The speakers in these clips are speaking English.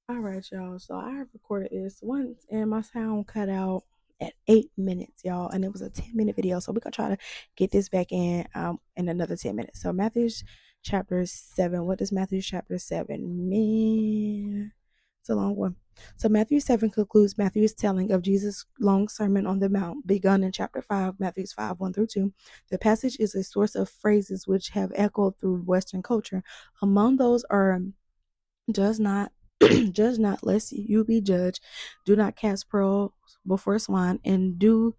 All right, y'all. So I have recorded this once and my sound cut out at 8 minutes, y'all. And it was a 10-minute video. So we're gonna try to get this back in another 10 minutes. So Matthew's chapter 7. What does Matthew's chapter 7 mean? It's a long one. So Matthew 7 concludes Matthew's telling of Jesus' long sermon on the mount, begun in chapter 5, Matthew's 5, 1 through 2. The passage is a source of phrases which have echoed through Western culture. Among those are does not judge not lest you be judged. Do not cast pearls before swine, and do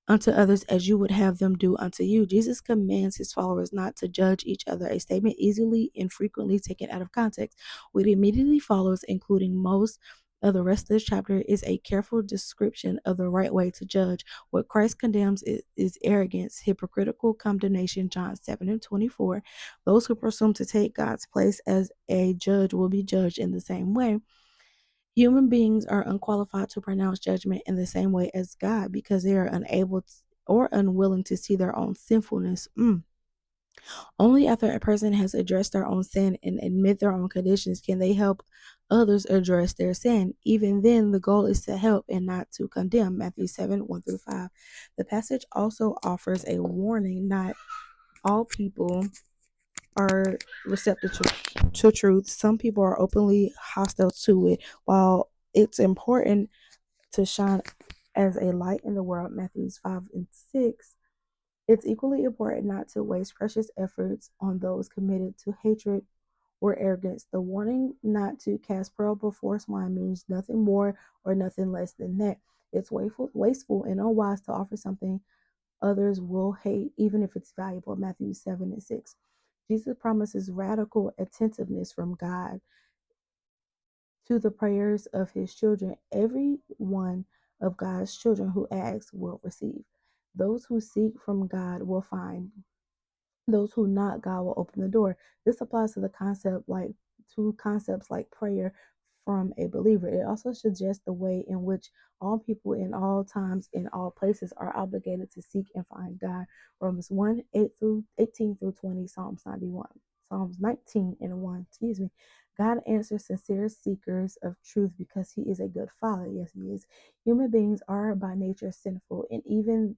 unto others as you would have them do unto you. Jesus commands his followers not to judge each other, a statement easily and frequently taken out of context. What immediately follows, including most of the rest of this chapter, is a careful description of the right way to judge. What Christ condemns is arrogance, hypocritical condemnation, John 7 and 24. Those who presume to take God's place as a judge will be judged in the same way. Human beings are unqualified to pronounce judgment in the same way as God because they are unable or unwilling to see their own sinfulness. Only after a person has addressed their own sin and admit their own conditions can they help others address their sin. Even then, the goal is to help and not to condemn. Matthew 7 1 through 5. The passage also offers a warning: not all people are receptive to truth. Some people are openly hostile to it. While it's important to shine as a light in the world, Matthews 5 and 6, it's equally important not to waste precious efforts on those committed to hatred or arrogance. The warning not to cast pearl before swine means nothing more or nothing less than that. It's wasteful and unwise to offer something others will hate, even if it's valuable. Matthew 7 and 6. Jesus promises radical attentiveness from God to the prayers of his children. Every one of God's children who asks will receive. Those who seek from God will find. Those who knock, God will open the door. This applies to the concepts like prayer from a believer. It also suggests the way in which all people in all times, in all places, are obligated to seek and find God. Romans 1, 8 through 18 through 20, Psalms 91. Psalms 19 and 1, excuse me. God answers sincere seekers of truth because he is a good father. Yes, he is. Human beings are by nature sinful, and even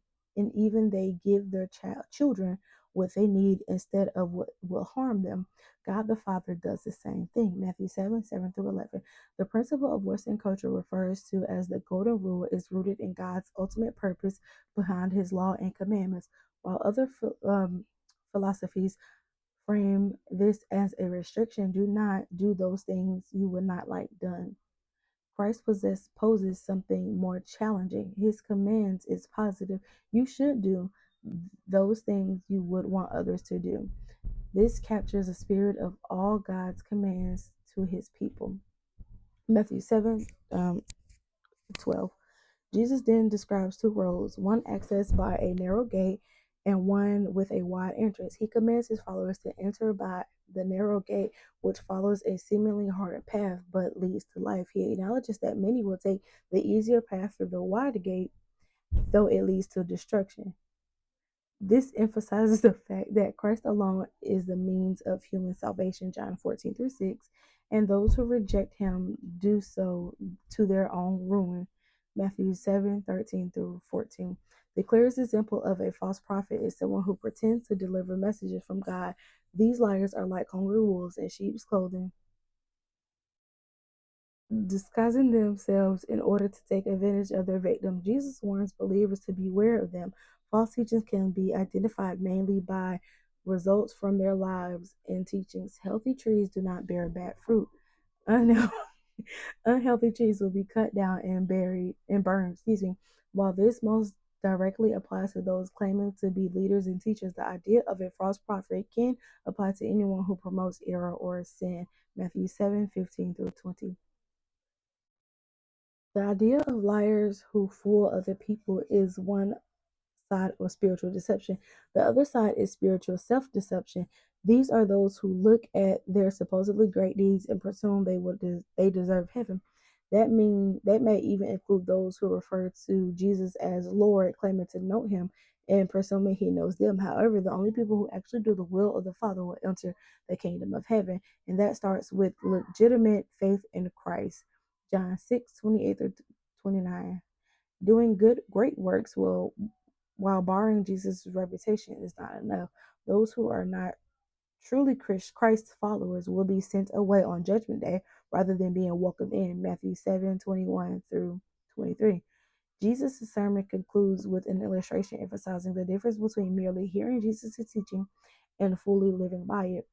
they give their children what they need instead of what will harm them. God the Father does the same thing. Matthew 7, 7 through 11. The principle of Western culture refers to as the golden rule is rooted in God's ultimate purpose behind his law and commandments, while other philosophies frame this as a restriction. Do not do those things you would not like done. Christ poses something more challenging. His commands is positive. You should do those things you would want others to do. This captures the spirit of all God's commands to his people. Matthew 7 12. Jesus then describes two roads, one accessed by a narrow gate and one with a wide entrance. He commands his followers to enter by the narrow gate, which follows a seemingly hard path but leads to life. He acknowledges that many will take the easier path through the wide gate, though it leads to destruction. This emphasizes the fact that Christ alone is the means of human salvation, John 14 through 6, and those who reject him do so to their own ruin, Matthew 7 13 through 14. The clearest example of a false prophet is someone who pretends to deliver messages from God. These liars are like hungry wolves in sheep's clothing, disguising themselves in order to take advantage of their victim. Jesus warns believers to beware of them. False teachings can be identified mainly by results from their lives and teachings. Healthy trees do not bear bad fruit. Unhealthy Unhealthy trees will be cut down and burned. While this most directly applies to those claiming to be leaders and teachers, the idea of a false prophet can apply to anyone who promotes error or sin. Matthew 7 15 through 20. The idea of liars who fool other people is one side of spiritual deception. The other side is spiritual self deception. These are those who look at their supposedly great deeds and presume they deserve heaven. That may even include those who refer to Jesus as Lord, claiming to know him and presuming he knows them. However, the only people who actually do the will of the Father will enter the kingdom of heaven. And that starts with legitimate faith in Christ. John 6:28 through 29. Doing great works will, while borrowing Jesus' reputation, is not enough. Those who are not truly Christ followers will be sent away on Judgment Day rather than being welcomed in. Matthew 7:21 through 23. Jesus' sermon concludes with an illustration emphasizing the difference between merely hearing Jesus' teaching and fully living by it.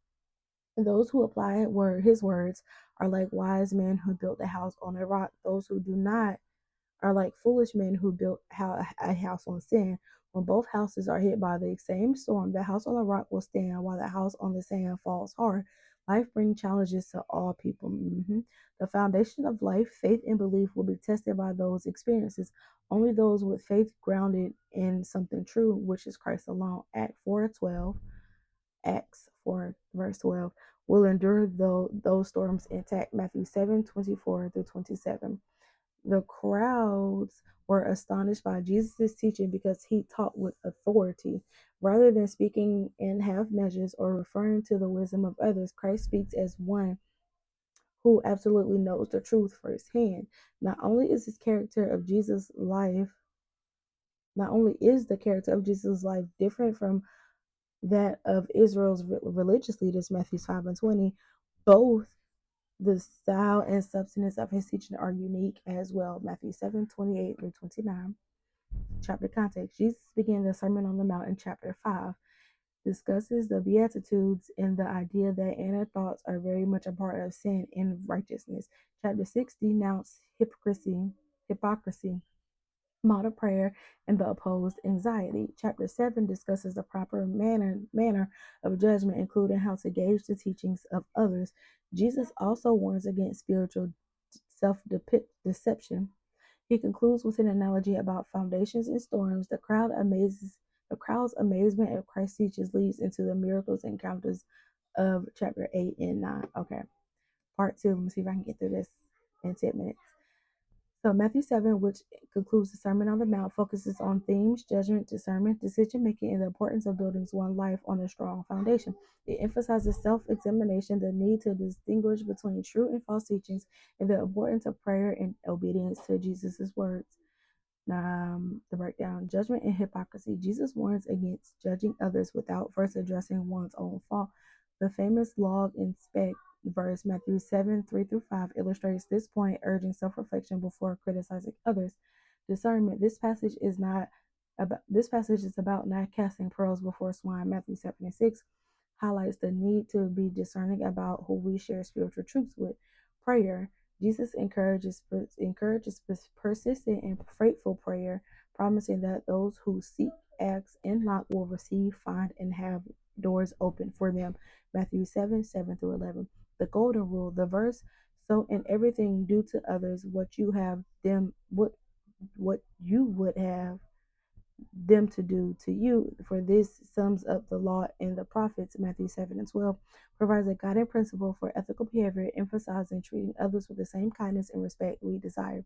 And those who apply his words are like wise men who built a house on a rock. Those who do not are like foolish men who built a house on sand. When both houses are hit by the same storm, the house on the rock will stand while the house on the sand falls hard. Life brings challenges to all people. The foundation of life, faith, and belief will be tested by those experiences. Only those with faith grounded in something true, which is Christ alone. Acts 4, verse 12, will endure those storms intact. Matthew 7:24 through 27. The crowds were astonished by Jesus' teaching because he taught with authority. Rather than speaking in half measures or referring to the wisdom of others, Christ speaks as one who absolutely knows the truth firsthand. Not only is his character of Jesus' life, not only is the character of Jesus' life different from that of Israel's religious leaders, Matthew 5:20, both the style and substance of his teaching are unique as well. Matthew 7:28 through 29. Chapter context. Jesus began the Sermon on the Mount in chapter 5, discusses the Beatitudes and the idea that inner thoughts are very much a part of sin and righteousness. Chapter 6 denounced hypocrisy, model prayer, and the opposed anxiety. Chapter 7 discusses the proper manner of judgment, including how to gauge the teachings of others. Jesus also warns against spiritual self-deception. He concludes with an analogy about foundations and storms. The crowd's amazement at Christ's teachings leads into the miracles encounters of chapter 8 and 9. Okay, part 2. Let me see if I can get through this in 10 minutes. So Matthew 7, which concludes the Sermon on the Mount, focuses on themes, judgment, discernment, decision making, and the importance of building one's life on a strong foundation. It emphasizes self-examination, the need to distinguish between true and false teachings, and the importance of prayer and obedience to Jesus' words. The breakdown: judgment and hypocrisy. Jesus warns against judging others without first addressing one's own fault. The famous log and speck verse, Matthew 7:3 through 5, illustrates this point, urging self-reflection before criticizing others. Discernment. This passage is about not casting pearls before swine. Matthew 7:6 highlights the need to be discerning about who we share spiritual truths with. Prayer. Jesus encourages persistent and faithful prayer, promising that those who seek, ask, and knock will receive, find, and have doors open for them. Matthew 7:7 through 11. The golden rule, the verse, so in everything do to others what you would have them to do to you, for this sums up the law and the prophets. Matthew 7:12 provides a guiding principle for ethical behavior, emphasizing treating others with the same kindness and respect we desire.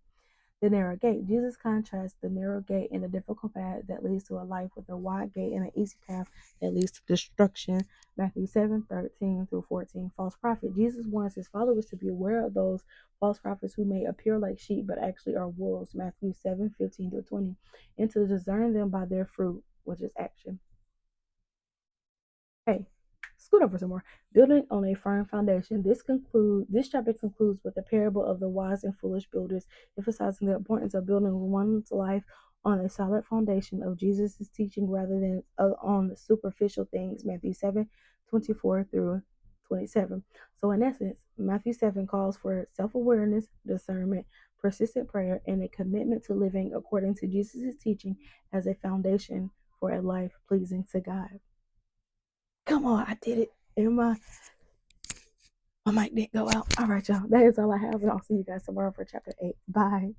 The narrow gate. Jesus contrasts the narrow gate and the difficult path that leads to a life with a wide gate and an easy path that leads to destruction. Matthew 7:13 through 14. False prophet. Jesus warns his followers to be aware of those false prophets who may appear like sheep but actually are wolves. Matthew 7:15 through 20. And to discern them by their fruit, which is action. Hey, scoot over some more. Building on a firm foundation. This chapter concludes with the parable of the wise and foolish builders, emphasizing the importance of building one's life on a solid foundation of Jesus' teaching rather than on superficial things. Matthew 7:24 through 27. So in essence, Matthew 7 calls for self-awareness, discernment, persistent prayer, and a commitment to living according to Jesus' teaching as a foundation for a life pleasing to God. Come on, I did it. And my mic didn't go out. All right, y'all. That is all I have, and I'll see you guys tomorrow for chapter 8. Bye.